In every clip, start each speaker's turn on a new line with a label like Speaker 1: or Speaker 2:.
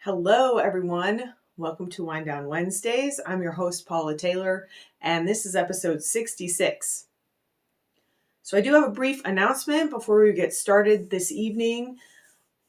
Speaker 1: Hello, everyone. Welcome to Wind Down Wednesdays. I'm your host, Paula Taylor, and this is episode 66. So I do have a brief announcement before we get started this evening.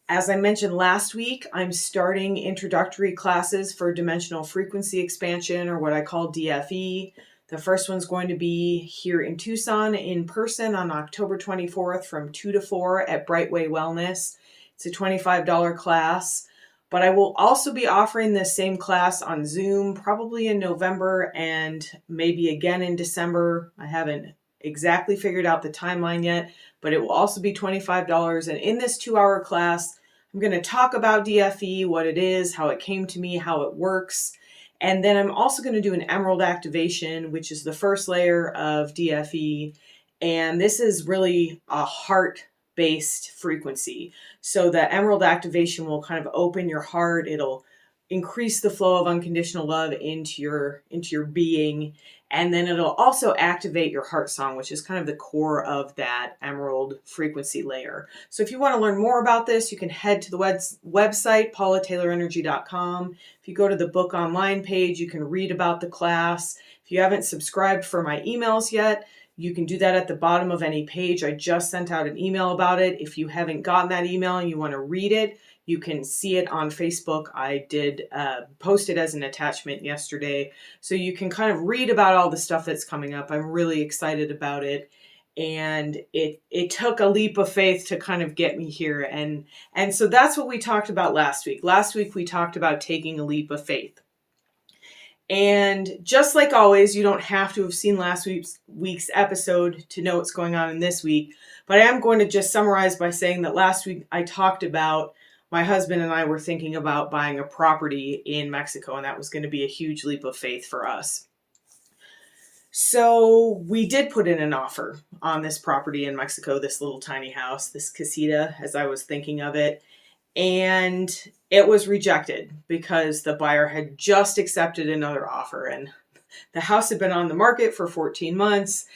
Speaker 1: As I mentioned last week, I'm starting introductory classes for dimensional frequency expansion, or what I call DFE. The first one's going to be here in Tucson in person on October 24th from 2 to 4 at Brightway Wellness. It's a $25 class. But I will also be offering this same class on Zoom, probably in November and maybe again in December. I haven't exactly figured out the timeline yet, but it will also be $25. And in this 2-hour class, I'm going to talk about DFE, what it is, how it came to me, how it works. And then I'm also going to do an emerald activation, which is the first layer of DFE. And this is really a heart-based frequency. So the emerald activation will kind of open your heart. It'll increase the flow of unconditional love into your being. And then it'll also activate your heart song, which is kind of the core of that emerald frequency layer. So if you want to learn more about this, you can head to the website, paulataylorenergy.com. If you go to the book online page, you can read about the class. If you haven't subscribed for my emails yet, you can do that at the bottom of any page. I just sent out an email about it. If you haven't gotten that email and you want to read it, you can see it on Facebook. I did post it as an attachment yesterday. So you can kind of read about all the stuff that's coming up. I'm really excited about it. And it took a leap of faith to kind of get me here. And so that's what we talked about last week. Last week we talked about taking a leap of faith. And just like always, you don't have to have seen last week's episode to know what's going on in this week. But I am going to just summarize by saying that last week I talked about my husband and I were thinking about buying a property in Mexico, and that was going to be a huge leap of faith for us. So we did put in an offer on this property in Mexico, this little tiny house, this casita, as I was thinking of it. And it was rejected because the buyer had just accepted another offer, and the house had been on the market for 14 months,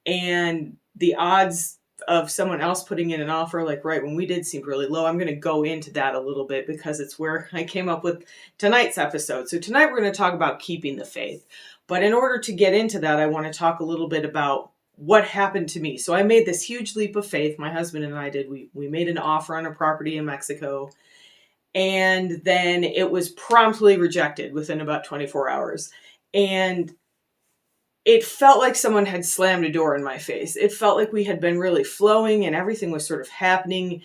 Speaker 1: and the odds of someone else putting in an offer like right when we did seemed really low. I'm going to go into that a little bit because it's where I came up with tonight's episode. So tonight we're going to talk about keeping the faith. But in order to get into that, I want to talk a little bit about what happened to me. So I made this huge leap of faith. My husband and I did. We made an offer on a property in Mexico, and then it was promptly rejected within about 24 hours. And it felt like someone had slammed a door in my face. It felt like we had been really flowing and everything was sort of happening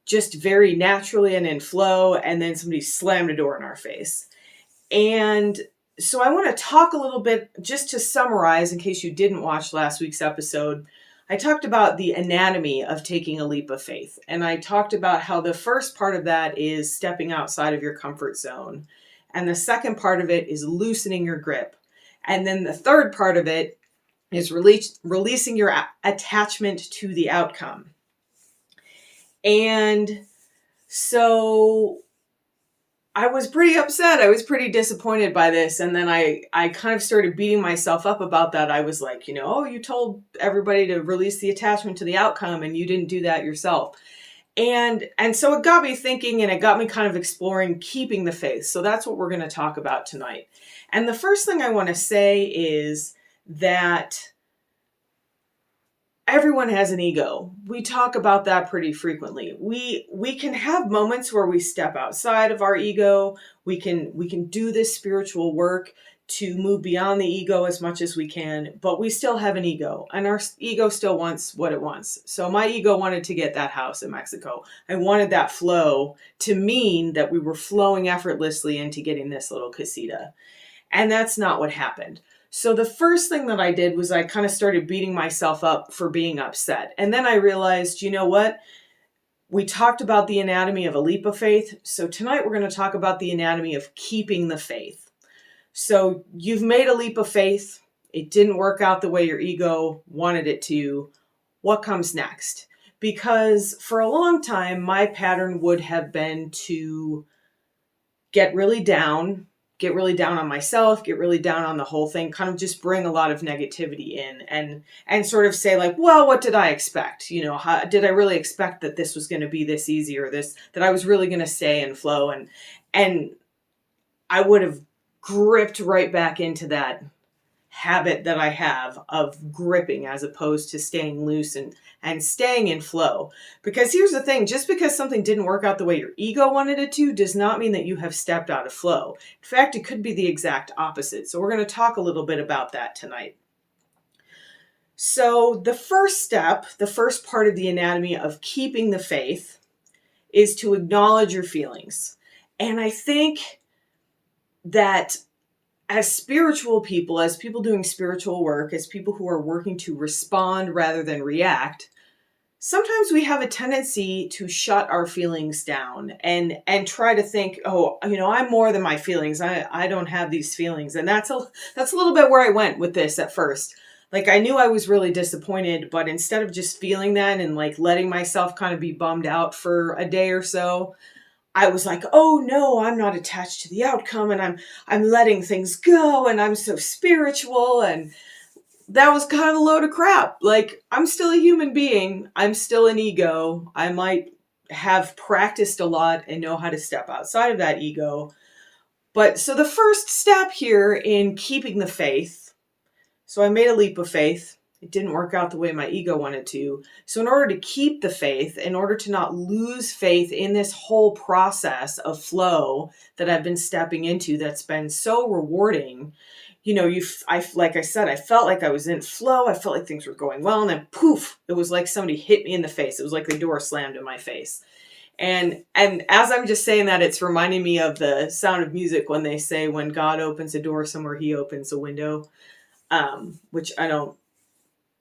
Speaker 1: just very naturally and in flow. And then somebody slammed a door in our face. And so I want to talk a little bit, just to summarize, in case you didn't watch last week's episode. I talked about the anatomy of taking a leap of faith. And I talked about how the first part of that is stepping outside of your comfort zone. And the second part of it is loosening your grip. And then the third part of it is releasing your attachment to the outcome. And so I was pretty upset. I was pretty disappointed by this. And then I kind of started beating myself up about that. I was like, oh, you told everybody to release the attachment to the outcome and you didn't do that yourself. And so it got me thinking, and it got me kind of exploring keeping the faith. So that's what we're going to talk about tonight. And the first thing I want to say is that everyone has an ego. We talk about that pretty frequently. We can have moments where we step outside of our ego. We can do this spiritual work to move beyond the ego as much as we can, but we still have an ego, and our ego still wants what it wants. So my ego wanted to get that house in Mexico. I wanted that flow to mean that we were flowing effortlessly into getting this little casita. And that's not what happened. So the first thing that I did was I kind of started beating myself up for being upset. And then I realized, you know what? We talked about the anatomy of a leap of faith. So tonight we're going to talk about the anatomy of keeping the faith. So you've made a leap of faith. It didn't work out the way your ego wanted it to. What comes next? Because for a long time, my pattern would have been to get really down, get really down on myself, get really down on the whole thing, kind of just bring a lot of negativity in and sort of say like, well, what did I expect? You know, how did I really expect that this was going to be this easy, or this, that I was really going to stay and flow? And I would have gripped right back into that habit that I have of gripping as opposed to staying loose and staying in flow. Because here's the thing, just because something didn't work out the way your ego wanted it to does not mean that you have stepped out of flow. In fact, it could be the exact opposite. So we're going to talk a little bit about that tonight. So the first step, the first part of the anatomy of keeping the faith is to acknowledge your feelings. And I think that as spiritual people, as people doing spiritual work, as people who are working to respond rather than react, sometimes we have a tendency to shut our feelings down and try to think, oh, you know, I'm more than my feelings. I don't have these feelings. And that's a little bit where I went with this at first. Like, I knew I was really disappointed, but instead of just feeling that and like letting myself kind of be bummed out for a day or so, I was like, oh no, I'm not attached to the outcome, and I'm letting things go, and I'm so spiritual. And that was kind of a load of crap. Like, I'm still a human being. I'm still an ego. I might have practiced a lot and know how to step outside of that ego. But so the first step here in keeping the faith, so I made a leap of faith. It didn't work out the way my ego wanted to. So in order to keep the faith, in order to not lose faith in this whole process of flow that I've been stepping into, that's been so rewarding, you know, like I said, I felt like I was in flow. I felt like things were going well. And then poof, it was like somebody hit me in the face. It was like the door slammed in my face. And as I'm just saying that, it's reminding me of the Sound of Music when they say, when God opens a door somewhere, he opens a window, which I don't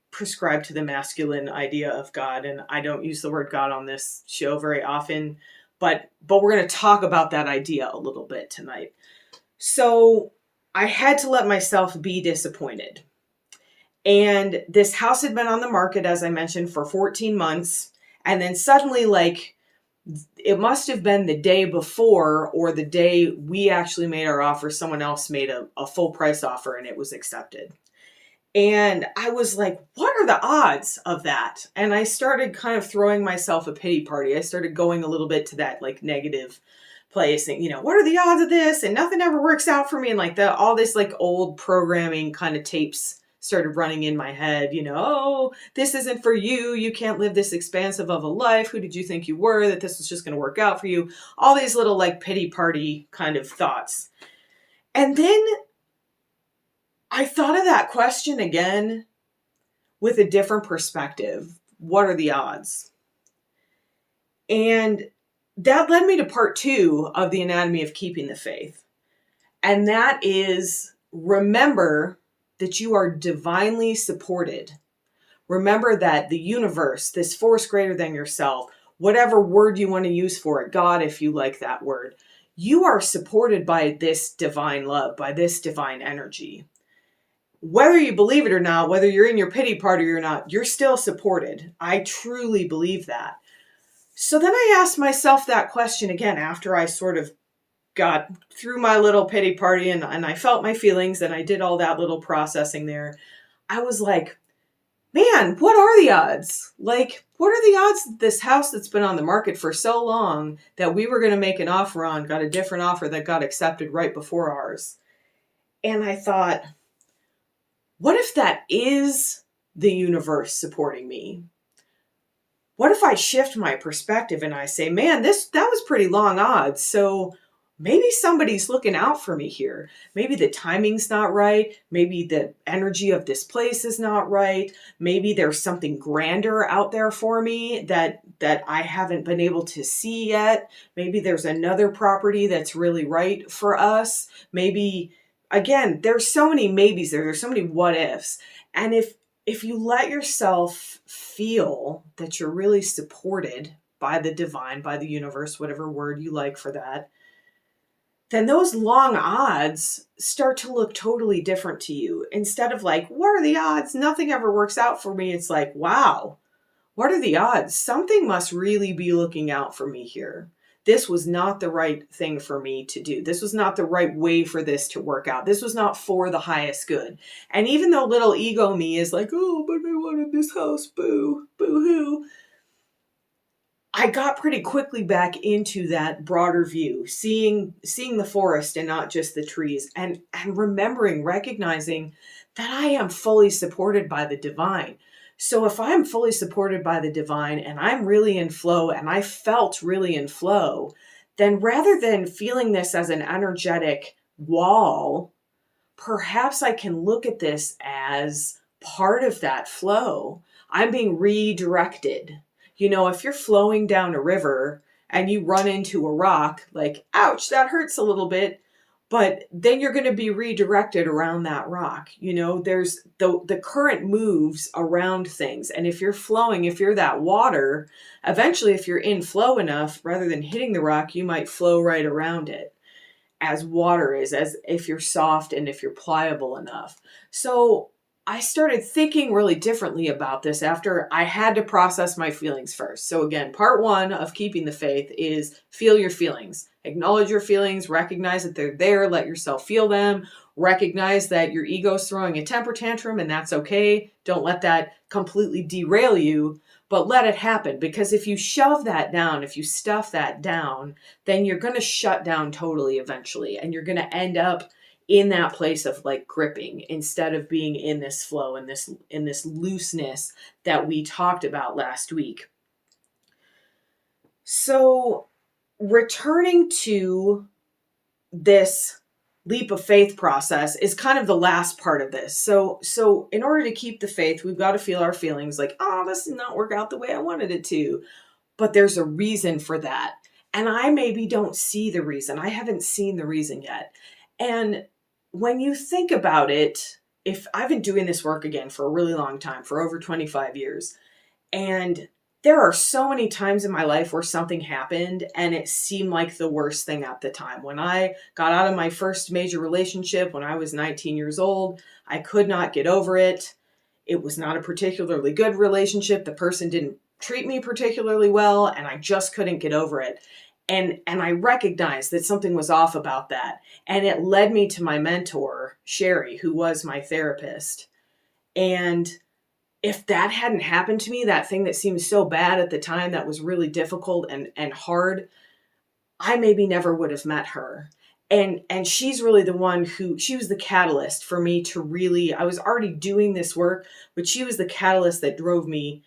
Speaker 1: prescribe to the masculine idea of God, and I don't use the word God on this show very often, but we're going to talk about that idea a little bit tonight. So I had to let myself be disappointed. And this house had been on the market, as I mentioned, for 14 months. And then suddenly, like, it must have been the day before or the day we actually made our offer, someone else made a full price offer and it was accepted. And I was like, what are the odds of that? And I started kind of throwing myself a pity party. I started going a little bit to that like negative place and, you know, what are the odds of this? And nothing ever works out for me. And like all this like old programming kind of tapes started running in my head, you know, oh, this isn't for you. You can't live this expansive of a life. Who did you think you were, that this was just going to work out for you? All these little like pity party kind of thoughts. And then I thought of that question again with a different perspective. What are the odds? And that led me to part 2 of the anatomy of keeping the faith. And that is, remember that you are divinely supported. Remember that the universe, this force greater than yourself, whatever word you want to use for it, God, if you like that word, you are supported by this divine love, by this divine energy. Whether you believe it or not, whether you're in your pity party or not, you're still supported. I truly believe that. So then I asked myself that question again after I sort of got through my little pity party and I felt my feelings and I did all that little processing there. I was like, man, what are the odds? Like, what are the odds that this house that's been on the market for so long that we were going to make an offer on got a different offer that got accepted right before ours? And I thought, what if that is the universe supporting me? What if I shift my perspective and I say, man, that was pretty long odds. So maybe somebody's looking out for me here. Maybe the timing's not right. Maybe the energy of this place is not right. Maybe there's something grander out there for me that I haven't been able to see yet. Maybe there's another property that's really right for us. Maybe, again, there's so many maybes there. There's so many what ifs. And if you let yourself feel that you're really supported by the divine, by the universe, whatever word you like for that, then those long odds start to look totally different to you. Instead of like, what are the odds? Nothing ever works out for me. It's like, wow, what are the odds? Something must really be looking out for me here. this was not the right thing for me to do. This was not the right way for this to work out. This was not for the highest good. And even though little ego me is like, oh, but I wanted this house, boo, boo-hoo, I got pretty quickly back into that broader view, seeing the forest and not just the trees, and remembering, recognizing that I am fully supported by the divine. So if I'm fully supported by the divine and I'm really in flow, and I felt really in flow, then rather than feeling this as an energetic wall, perhaps I can look at this as part of that flow. I'm being redirected. If you're flowing down a river and you run into a rock, like, ouch, that hurts a little bit, but then you're going to be redirected around that rock. There's the current moves around things. And if you're flowing, if you're that water, eventually, if you're in flow enough, rather than hitting the rock, you might flow right around it, as water is, as if you're soft and if you're pliable enough. So I started thinking really differently about this after I had to process my feelings first. So again, part one of keeping the faith is feel your feelings. Acknowledge your feelings, recognize that they're there, let yourself feel them, recognize that your ego's throwing a temper tantrum, and that's okay. Don't let that completely derail you, but let it happen. Because if you shove that down, if you stuff that down, then you're going to shut down totally eventually, and you're going to end up in that place of like gripping instead of being in this flow and in this looseness that we talked about last week. So returning to this leap of faith process is kind of the last part of this. So in order to keep the faith, we've got to feel our feelings like, oh, this did not work out the way I wanted it to. But there's a reason for that. And I maybe don't see the reason. I haven't seen the reason yet. And when you think about it, if I've been doing this work again for a really long time, for over 25 years, and there are so many times in my life where something happened and it seemed like the worst thing at the time. When I got out of my first major relationship when I was 19 years old, I could not get over it. It was not a particularly good relationship. The person didn't treat me particularly well, and I just couldn't get over it. And I recognized that something was off about that. And it led me to my mentor, Sherry, who was my therapist. And if that hadn't happened to me, that thing that seemed so bad at the time, that was really difficult and hard, I maybe never would have met her. And she's really the one she was the catalyst for me to really, I was already doing this work, but she was the catalyst that drove me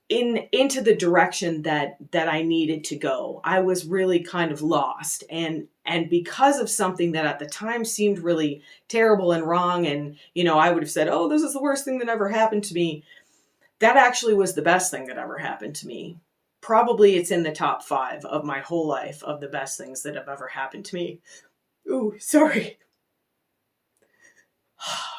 Speaker 1: into the direction that I needed to go. I was really kind of lost. And because of something that at the time seemed really terrible and wrong, and, I would have said, oh, this is the worst thing that ever happened to me. That actually was the best thing that ever happened to me. Probably it's in the top 5 of my whole life of the best things that have ever happened to me. Ooh, sorry.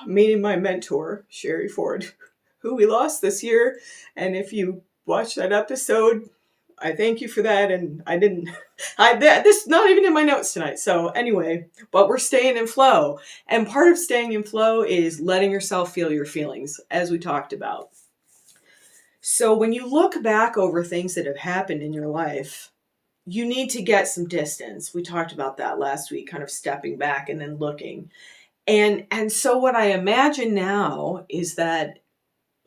Speaker 1: Meeting my mentor, Sherry Ford, who we lost this year. And if you watch that episode, I thank you for that. And this is not even in my notes tonight. So anyway, but we're staying in flow. And part of staying in flow is letting yourself feel your feelings, as we talked about. So when you look back over things that have happened in your life, you need to get some distance. We talked about that last week, kind of stepping back and then looking. And so what I imagine now is that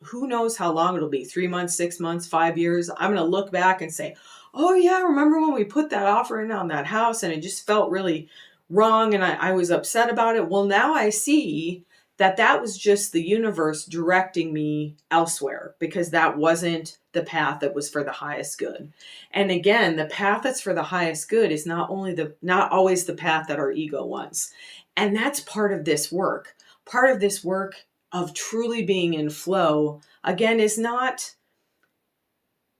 Speaker 1: who knows how long it'll be, 3 months, 6 months, 5 years. I'm going to look back and say, oh yeah, remember when we put that offer in on that house and it just felt really wrong and I was upset about it. Well, now I see that was just the universe directing me elsewhere, because that wasn't the path that was for the highest good. And again, the path that's for the highest good is not always the path that our ego wants. And that's part of this work. Part of this work of truly being in flow, again, is not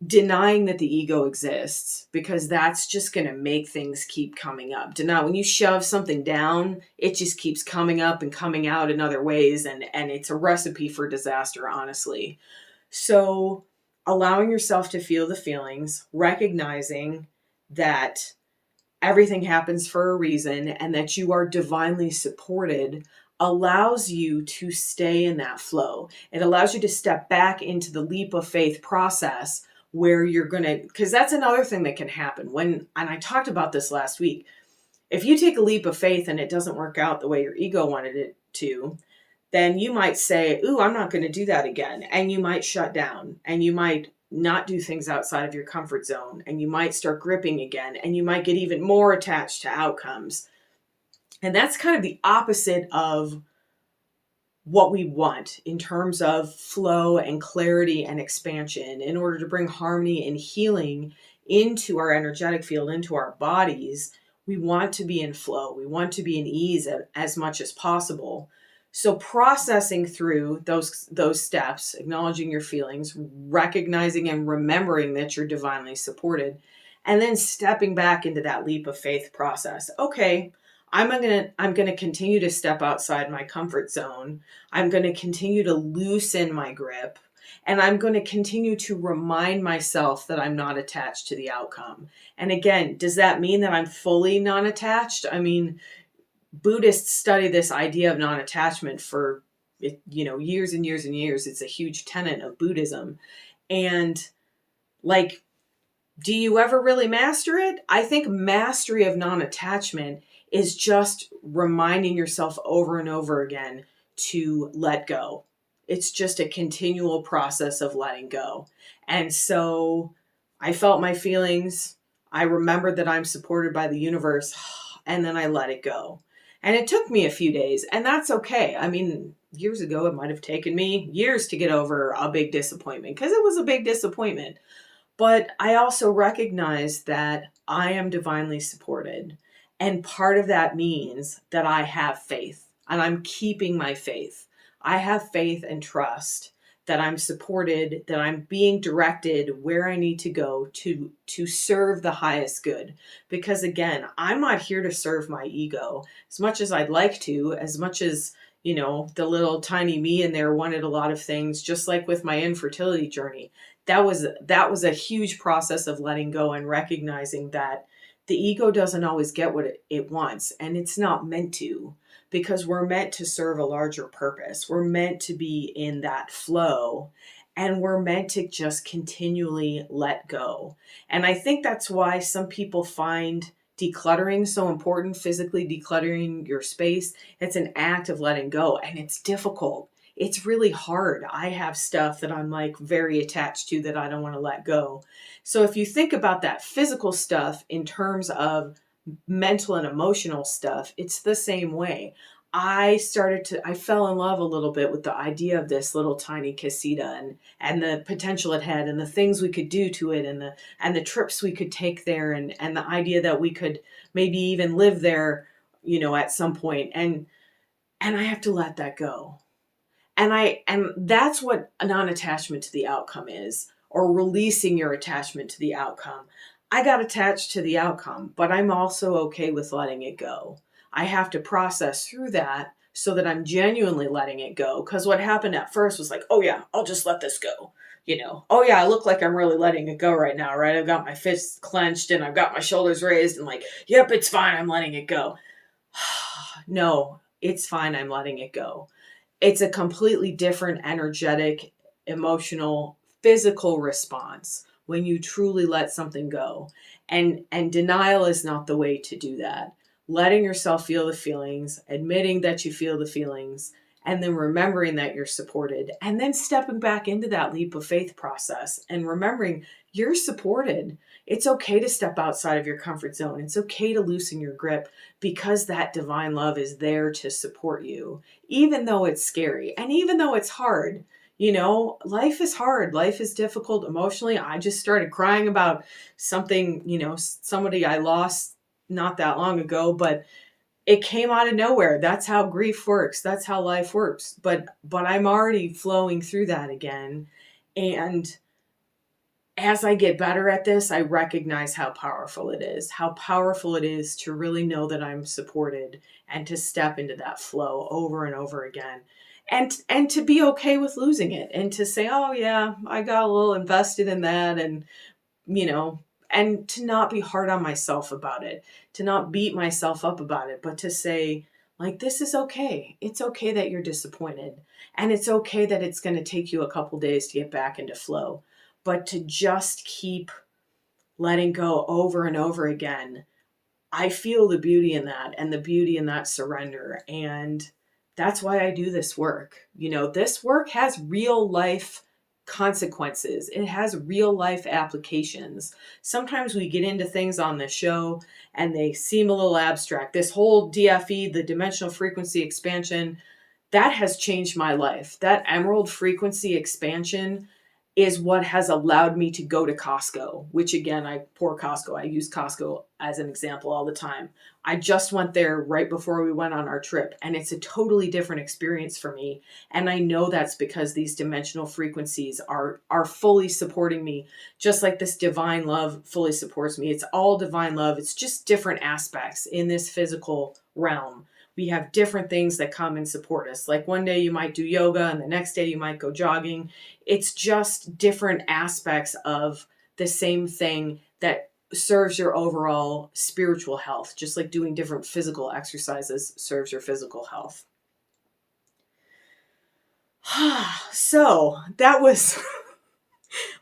Speaker 1: denying that the ego exists, because that's just going to make things keep coming up. When you shove something down, it just keeps coming up and coming out in other ways, and it's a recipe for disaster, honestly. So allowing yourself to feel the feelings, recognizing that everything happens for a reason and that you are divinely supported, allows you to stay in that flow. It allows you to step back into the leap of faith process where you're going to, because that's another thing that can happen and I talked about this last week. If you take a leap of faith and it doesn't work out the way your ego wanted it to, then you might say, ooh, I'm not going to do that again. And you might shut down, and you might not do things outside of your comfort zone, and you might start gripping again, and you might get even more attached to outcomes. And that's kind of the opposite of what we want in terms of flow and clarity and expansion. In order to bring harmony and healing into our energetic field, into our bodies, we want to be in flow. We want to be in ease as much as possible. So processing through those steps, acknowledging your feelings, recognizing and remembering that you're divinely supported, and then stepping back into that leap of faith process. Okay, I'm going to continue to step outside my comfort zone. I'm going to continue to loosen my grip, and I'm going to continue to remind myself that I'm not attached to the outcome. And again, does that mean that I'm fully non-attached? I mean, Buddhists study this idea of non-attachment for, years and years and years. It's a huge tenet of Buddhism. And like, do you ever really master it? I think mastery of non-attachment is just reminding yourself over and over again to let go. It's just a continual process of letting go. And so I felt my feelings. I remembered that I'm supported by the universe, and then I let it go. And it took me a few days, and that's okay. I mean, years ago, it might have taken me years to get over a big disappointment, because it was a big disappointment. But I also recognize that I am divinely supported. And part of that means that I have faith, and I'm keeping my faith. I have faith and trust that I'm supported, that I'm being directed where I need to go to serve the highest good. Because again, I'm not here to serve my ego as much as I'd like to, as much as, the little tiny me in there wanted a lot of things, just like with my infertility journey. That was a huge process of letting go and recognizing that the ego doesn't always get what it wants, and it's not meant to, because we're meant to serve a larger purpose. We're meant to be in that flow, and we're meant to just continually let go. And I think that's why some people find decluttering so important, physically decluttering your space. It's an act of letting go, and it's difficult. It's really hard. I have stuff that I'm like very attached to that I don't want to let go. So if you think about that physical stuff in terms of mental and emotional stuff, it's the same way. I fell in love a little bit with the idea of this little tiny casita and the potential it had, and the things we could do to it, and the trips we could take there, and the idea that we could maybe even live there, at some point. And I have to let that go. And that's what a non-attachment to the outcome is, or releasing your attachment to the outcome. I got attached to the outcome, but I'm also okay with letting it go. I have to process through that so that I'm genuinely letting it go. Because what happened at first was like, oh yeah, I'll just let this go. Oh yeah, I look like I'm really letting it go right now, right? I've got my fists clenched and I've got my shoulders raised and like, yep, it's fine, I'm letting it go. No, it's fine, I'm letting it go. It's a completely different energetic, emotional, physical response when you truly let something go. And denial is not the way to do that. Letting yourself feel the feelings, admitting that you feel the feelings, and then remembering that you're supported, and then stepping back into that leap of faith process and remembering you're supported. It's okay to step outside of your comfort zone. It's okay to loosen your grip, because that divine love is there to support you, even though it's scary and even though it's hard. Life is hard. Life is difficult emotionally. I just started crying about something, somebody I lost not that long ago, but it came out of nowhere. That's how grief works. That's how life works. But I'm already flowing through that again. And as I get better at this, I recognize how powerful it is to really know that I'm supported and to step into that flow over and over again. And to be okay with losing it, and to say, oh yeah, I got a little invested in that, and and to not be hard on myself about it, to not beat myself up about it, but to say, like, this is okay. It's okay that you're disappointed, and it's okay that it's going to take you a couple days to get back into flow. but to just keep letting go over and over again, I feel the beauty in that and the beauty in that surrender. And that's why I do this work. This work has real life consequences. It has real life applications. Sometimes we get into things on the show and they seem a little abstract. This whole DFE, the dimensional frequency expansion, that has changed my life. That emerald frequency expansion is what has allowed me to go to Costco, which again, I use Costco as an example all the time. I just went there right before we went on our trip, and it's a totally different experience for me. And I know that's because these dimensional frequencies are fully supporting me, just like this divine love fully supports me. It's all divine love. It's just different aspects in this physical realm. We have different things that come and support us. Like one day you might do yoga and the next day you might go jogging. It's just different aspects of the same thing that serves your overall spiritual health, just like doing different physical exercises serves your physical health. So that was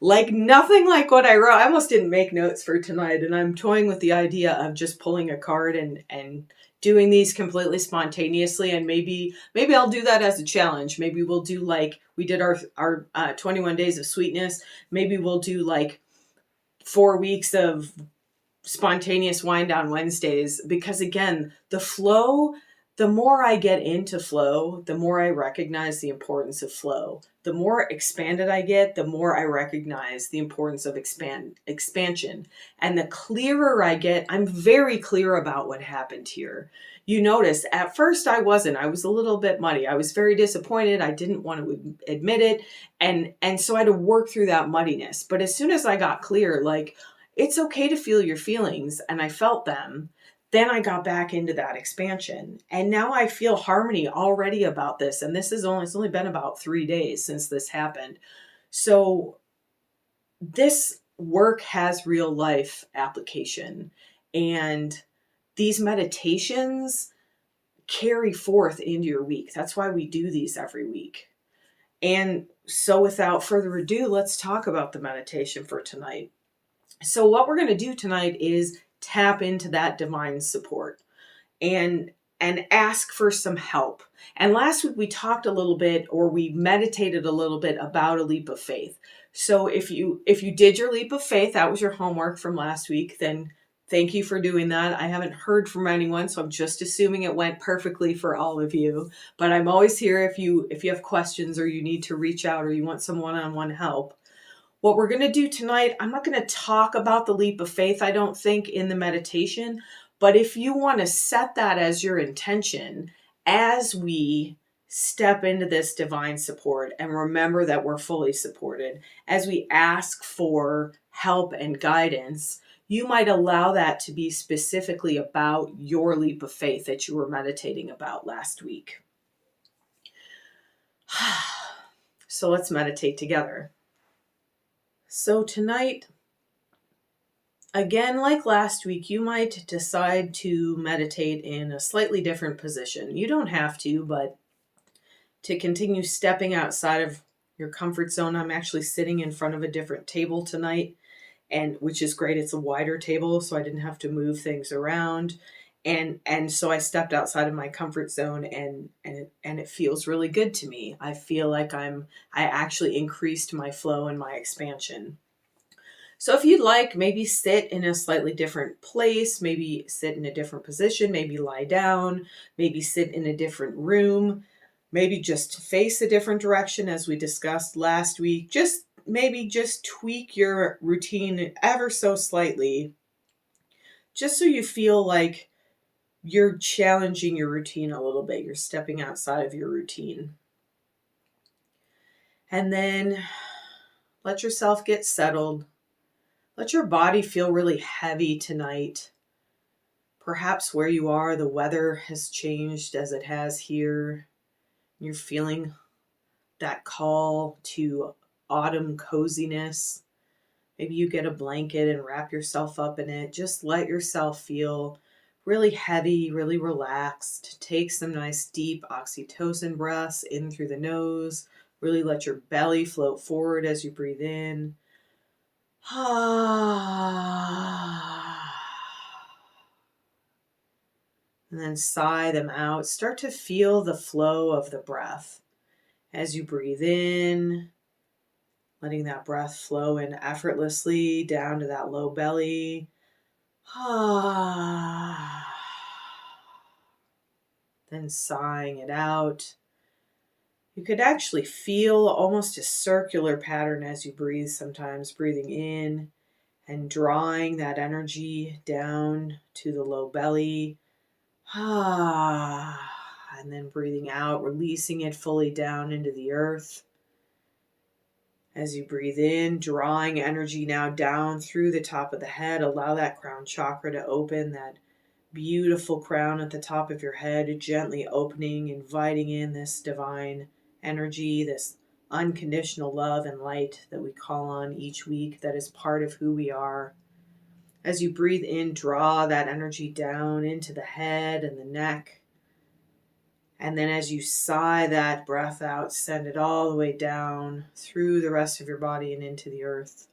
Speaker 1: like nothing like what I wrote. I almost didn't make notes for tonight, and I'm toying with the idea of just pulling a card and doing these completely spontaneously. And maybe I'll do that as a challenge. Maybe we'll do like we did our 21 days of sweetness. Maybe we'll do like 4 weeks of spontaneous wind down Wednesdays, because again, the flow, the more I get into flow, the more I recognize the importance of flow. The more expanded I get, the more I recognize the importance of expansion. And the clearer I get, I'm very clear about what happened here. You notice at first I was a little bit muddy. I was very disappointed. I didn't want to admit it. And so I had to work through that muddiness. But as soon as I got clear, like, it's okay to feel your feelings, and I felt them, then I got back into that expansion. And now I feel harmony already about this. And it's only been about 3 days since this happened. So this work has real life application. And these meditations carry forth into your week. That's why we do these every week. And so without further ado, let's talk about the meditation for tonight. So what we're going to do tonight is tap into that divine support and ask for some help. And last week we talked a little bit, or we meditated a little bit about a leap of faith. So if you did your leap of faith, that was your homework from last week, then thank you for doing that. I haven't heard from anyone, so I'm just assuming it went perfectly for all of you. But I'm always here if you have questions, or you need to reach out, or you want some one-on-one help. What we're going to do tonight, I'm not going to talk about the leap of faith, I don't think, in the meditation. But if you want to set that as your intention as we step into this divine support, and remember that we're fully supported, as we ask for help and guidance, you might allow that to be specifically about your leap of faith that you were meditating about last week. So let's meditate together. So tonight, again, like last week, you might decide to meditate in a slightly different position. You don't have to, but to continue stepping outside of your comfort zone, I'm actually sitting in front of a different table tonight, and which is great. It's a wider table, so I didn't have to move things around. And so I stepped outside of my comfort zone, and it feels really good to me. I feel like I actually increased my flow and my expansion. So if you'd like, maybe sit in a slightly different place, maybe sit in a different position, maybe lie down, maybe sit in a different room, maybe just face a different direction as we discussed last week. Maybe just tweak your routine ever so slightly, just so you feel like you're challenging your routine a little bit. You're stepping outside of your routine. And then let yourself get settled. Let your body feel really heavy tonight. Perhaps where you are, the weather has changed as it has here. You're feeling that call to autumn coziness. Maybe you get a blanket and wrap yourself up in it. Just let yourself feel really heavy, really relaxed. Take some nice deep oxytocin breaths in through the nose. Really let your belly float forward as you breathe in. And then sigh them out. Start to feel the flow of the breath as you breathe in, letting that breath flow in effortlessly down to that low belly. Then sighing it out. You could actually feel almost a circular pattern as you breathe sometimes, breathing in and drawing that energy down to the low belly. And then breathing out, releasing it fully down into the earth. As you breathe in, drawing energy now down through the top of the head. Allow that crown chakra to open, that beautiful crown at the top of your head, gently opening, inviting in this divine energy, this unconditional love and light that we call on each week, that is part of who we are. As you breathe in, draw that energy down into the head and the neck. And then as you sigh that breath out, send it all the way down through the rest of your body and into the earth.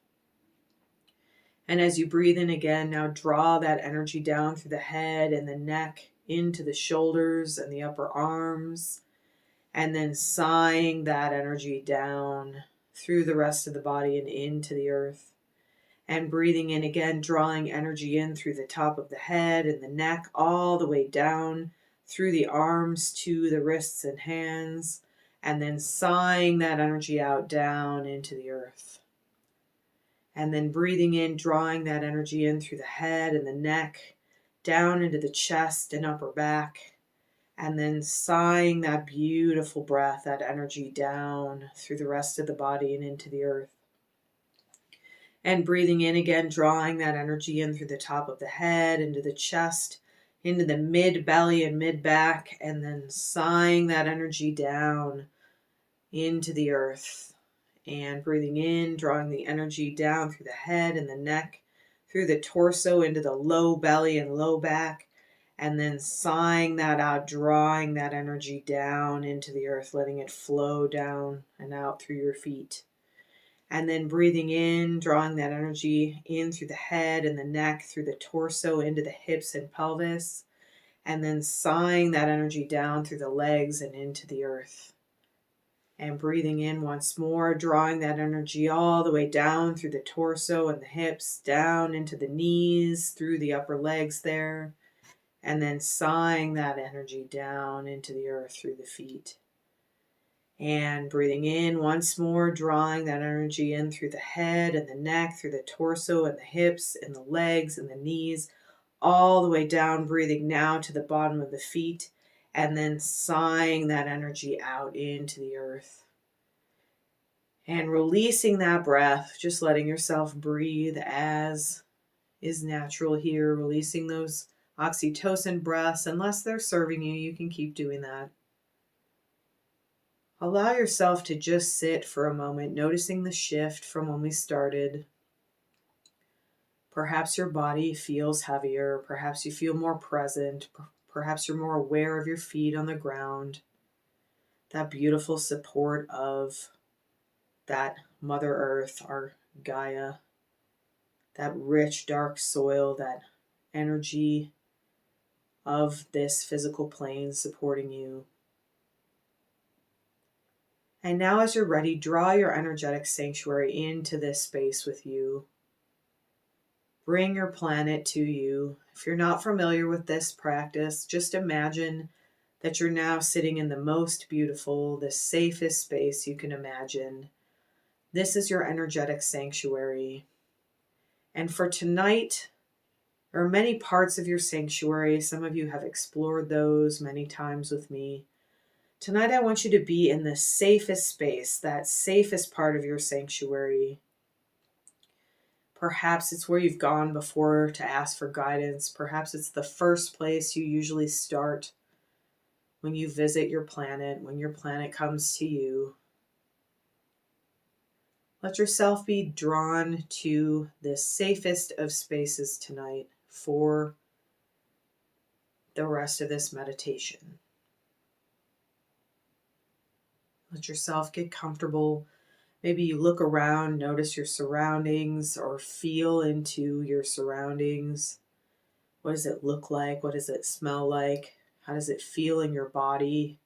Speaker 1: And as you breathe in again, now draw that energy down through the head and the neck, into the shoulders and the upper arms. And then sighing that energy down through the rest of the body and into the earth. And breathing in again, drawing energy in through the top of the head and the neck, all the way down through the arms to the wrists and hands. And then sighing that energy out down into the earth. And then breathing in, drawing that energy in through the head and the neck, down into the chest and upper back. And then sighing that beautiful breath, that energy down through the rest of the body and into the earth. And breathing in again, drawing that energy in through the top of the head, into the chest, into the mid-belly and mid-back. And then sighing that energy down into the earth. And breathing in, drawing the energy down through the head and the neck, through the torso, into the low belly and low back. And then sighing that out, drawing that energy down into the earth, letting it flow down and out through your feet. And then breathing in, drawing that energy in through the head and the neck, through the torso, into the hips and pelvis. And then sighing that energy down through the legs and into the earth. And breathing in once more, drawing that energy all the way down through the torso and the hips, down into the knees, through the upper legs there. And then sighing that energy down into the earth through the feet. And breathing in once more, drawing that energy in through the head and the neck, through the torso and the hips and the legs and the knees, all the way down, breathing now to the bottom of the feet. And then sighing that energy out into the earth. And releasing that breath, just letting yourself breathe as is natural here. Releasing those oxytocin breaths. Unless they're serving you, you can keep doing that. Allow yourself to just sit for a moment, noticing the shift from when we started. Perhaps your body feels heavier. Perhaps you feel more present. Perhaps you're more aware of your feet on the ground. That beautiful support of that Mother Earth, our Gaia. That rich, dark soil, that energy of this physical plane supporting you. And now as you're ready, draw your energetic sanctuary into this space with you. Bring your planet to you. If you're not familiar with this practice, just imagine that you're now sitting in the most beautiful, the safest space you can imagine. This is your energetic sanctuary. And for tonight, there are many parts of your sanctuary. Some of you have explored those many times with me. Tonight, I want you to be in the safest space, that safest part of your sanctuary. Perhaps it's where you've gone before to ask for guidance. Perhaps it's the first place you usually start when you visit your planet, when your planet comes to you. Let yourself be drawn to the safest of spaces tonight for the rest of this meditation. Let yourself get comfortable. Maybe you look around, notice your surroundings, or feel into your surroundings. What does it look like? What does it smell like? How does it feel in your body?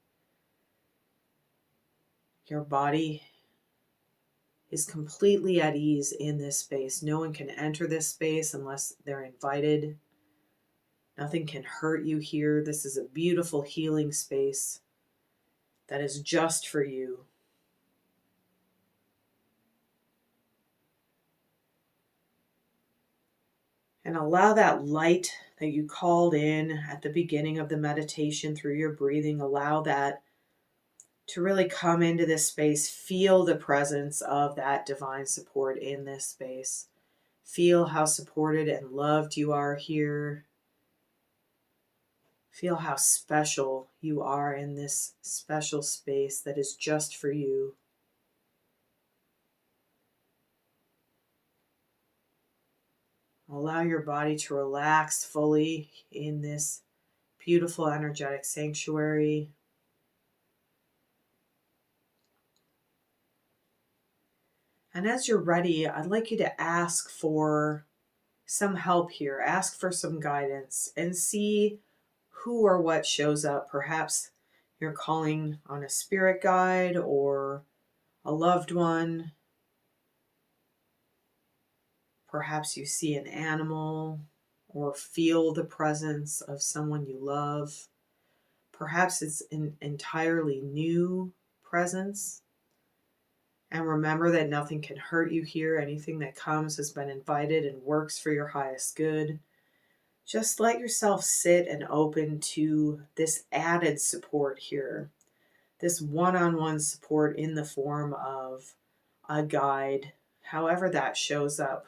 Speaker 1: Your body is completely at ease in this space. No one can enter this space unless they're invited. Nothing can hurt you here. This is a beautiful healing space that is just for you. And allow that light that you called in at the beginning of the meditation through your breathing, allow that to really come into this space. Feel the presence of that divine support in this space. Feel how supported and loved you are here. Feel how special you are in this special space that is just for you. Allow your body to relax fully in this beautiful energetic sanctuary. And as you're ready, I'd like you to ask for some help here. Ask for some guidance and see who or what shows up. Perhaps you're calling on a spirit guide or a loved one. Perhaps you see an animal or feel the presence of someone you love. Perhaps it's an entirely new presence. And remember that nothing can hurt you here. Anything that comes has been invited and works for your highest good. Just let yourself sit and open to this added support here. This one-on-one support in the form of a guide, however that shows up.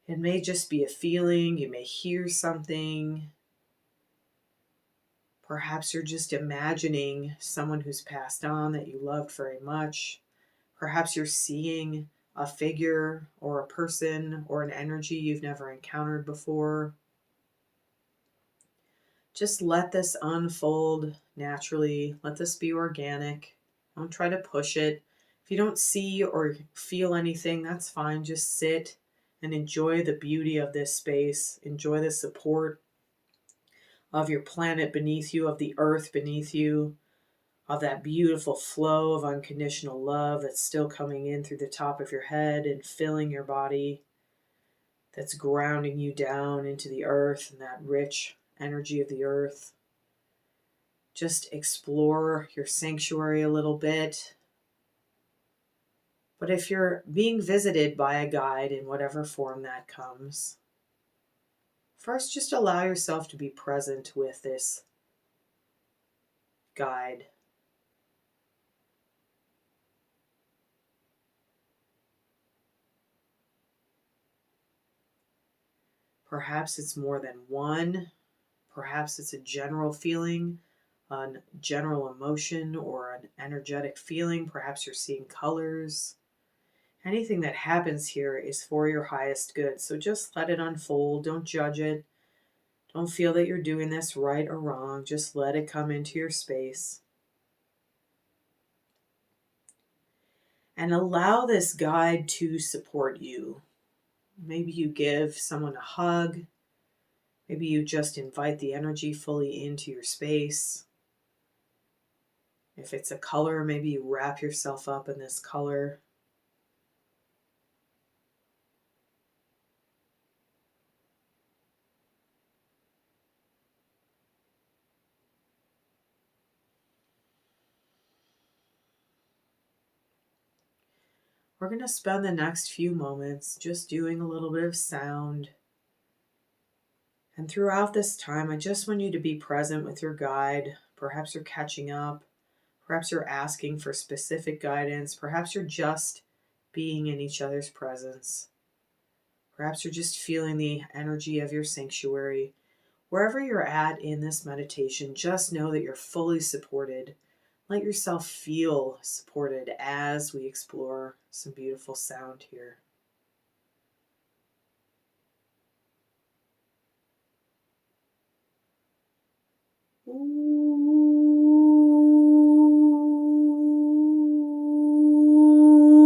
Speaker 1: It may just be a feeling, you may hear something. Perhaps you're just imagining someone who's passed on that you loved very much. Perhaps you're seeing a figure or a person or an energy you've never encountered before. Just let this unfold naturally. Let this be organic. Don't try to push it. If you don't see or feel anything, that's fine. Just sit and enjoy the beauty of this space. Enjoy the support of your planet beneath you, of the earth beneath you, of that beautiful flow of unconditional love that's still coming in through the top of your head and filling your body, that's grounding you down into the earth and that rich energy of the earth. Just explore your sanctuary a little bit. But if you're being visited by a guide in whatever form that comes, first just allow yourself to be present with this guide. Perhaps it's more than one. Perhaps it's a general feeling, a general emotion, or an energetic feeling. Perhaps you're seeing colors. Anything that happens here is for your highest good. So just let it unfold. Don't judge it. Don't feel that you're doing this right or wrong. Just let it come into your space. And allow this guide to support you. Maybe you give someone a hug. Maybe you just invite the energy fully into your space. If it's a color, maybe you wrap yourself up in this color. We're going to spend the next few moments just doing a little bit of sound. And throughout this time, I just want you to be present with your guide. Perhaps you're catching up. Perhaps you're asking for specific guidance. Perhaps you're just being in each other's presence. Perhaps you're just feeling the energy of your sanctuary. Wherever you're at in this meditation, just know that you're fully supported. Let yourself feel supported as we explore some beautiful sound here. Ooh. Ooh.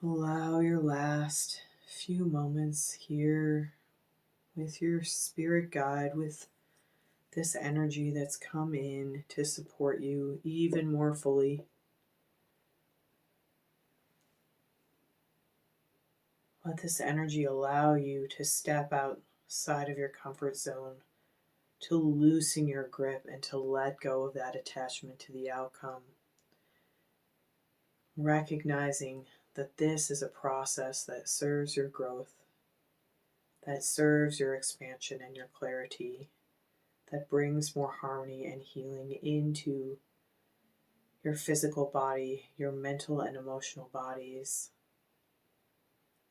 Speaker 1: Allow your last few moments here with your spirit guide, with this energy that's come in to support you even more fully. Let this energy allow you to step outside of your comfort zone, to loosen your grip and to let go of that attachment to the outcome. Recognizing that this is a process that serves your growth, that serves your expansion and your clarity, that brings more harmony and healing into your physical body, your mental and emotional bodies,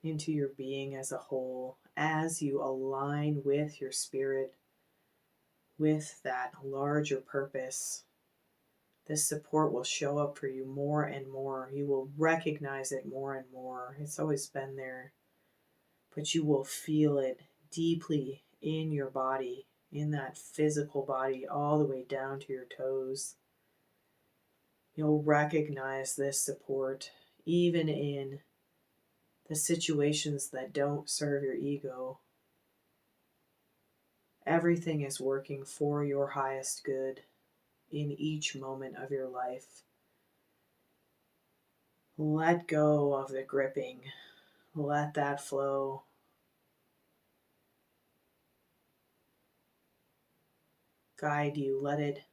Speaker 1: into your being as a whole, as you align with your spirit, with that larger purpose. This support will show up for you more and more. You will recognize it more and more. It's always been there, but you will feel it deeply in your body, in that physical body, all the way down to your toes. You'll recognize this support even in the situations that don't serve your ego. Everything is working for your highest good in each moment of your life. Let go of the gripping. Let that flow. Guide you. Let it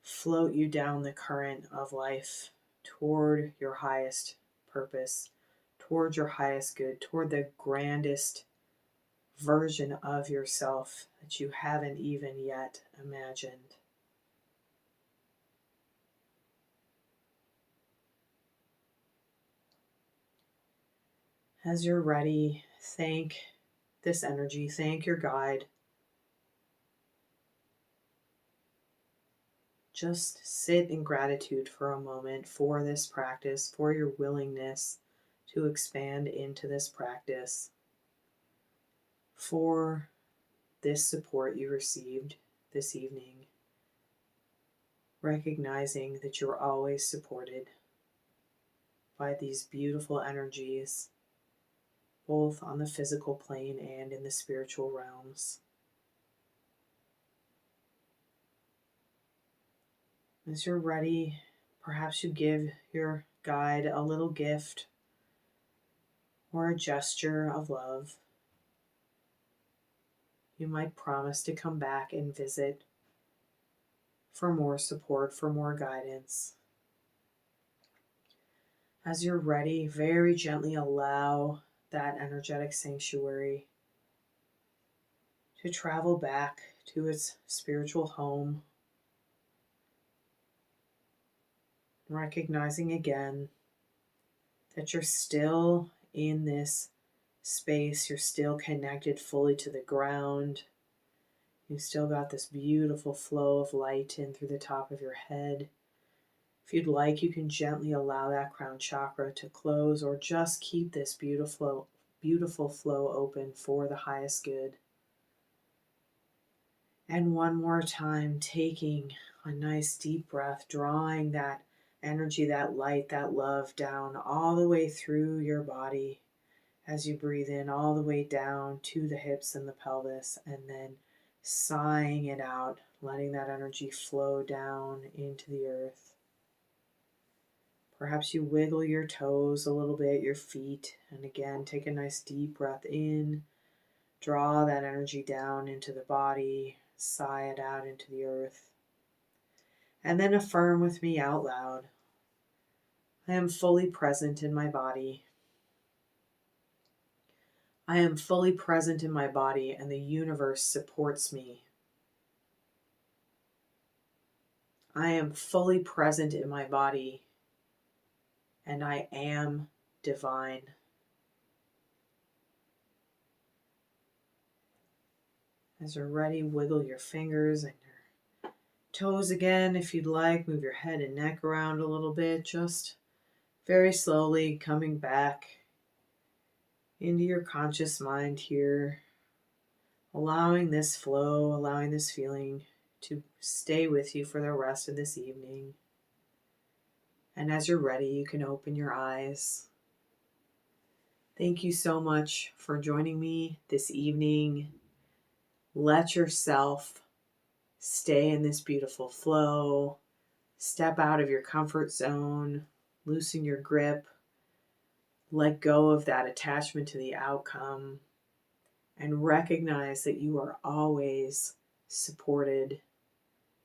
Speaker 1: float you down the current of life toward your highest purpose, toward your highest good, toward the grandest version of yourself that you haven't even yet imagined. As you're ready, thank this energy, thank your guide. Just sit in gratitude for a moment for this practice, for your willingness to expand into this practice, for this support you received this evening, recognizing that you're always supported by these beautiful energies, both on the physical plane and in the spiritual realms. As you're ready, perhaps you give your guide a little gift or a gesture of love. You might promise to come back and visit for more support, for more guidance. As you're ready, very gently allow that energetic sanctuary to travel back to its spiritual home, recognizing again that you're still in this space, you're still connected fully to the ground. You've still got this beautiful flow of light in through the top of your head. If you'd like, you can gently allow that crown chakra to close or just keep this beautiful flow open for the highest good. And one more time, taking a nice deep breath, drawing that energy, that light, that love down all the way through your body as you breathe in all the way down to the hips and the pelvis, and then sighing it out, letting that energy flow down into the earth. Perhaps you wiggle your toes a little bit, your feet, and again, take a nice deep breath in, draw that energy down into the body, sigh it out into the earth, and then affirm with me out loud. I am fully present in my body. I am fully present in my body, and the universe supports me. I am fully present in my body, and I am divine. As you're ready, wiggle your fingers and your toes again if you'd like. Move your head and neck around a little bit, just very slowly coming back into your conscious mind here, allowing this flow, allowing this feeling to stay with you for the rest of this evening. And as you're ready, you can open your eyes. Thank you so much for joining me this evening. Let yourself stay in this beautiful flow. Step out of your comfort zone. Loosen your grip. Let go of that attachment to the outcome. And recognize that you are always supported.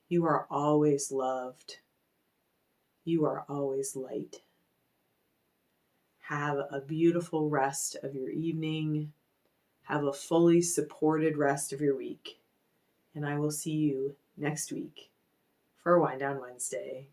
Speaker 1: You are always loved. You are always light. Have a beautiful rest of your evening. Have a fully supported rest of your week. And I will see you next week for Wind Down Wednesday.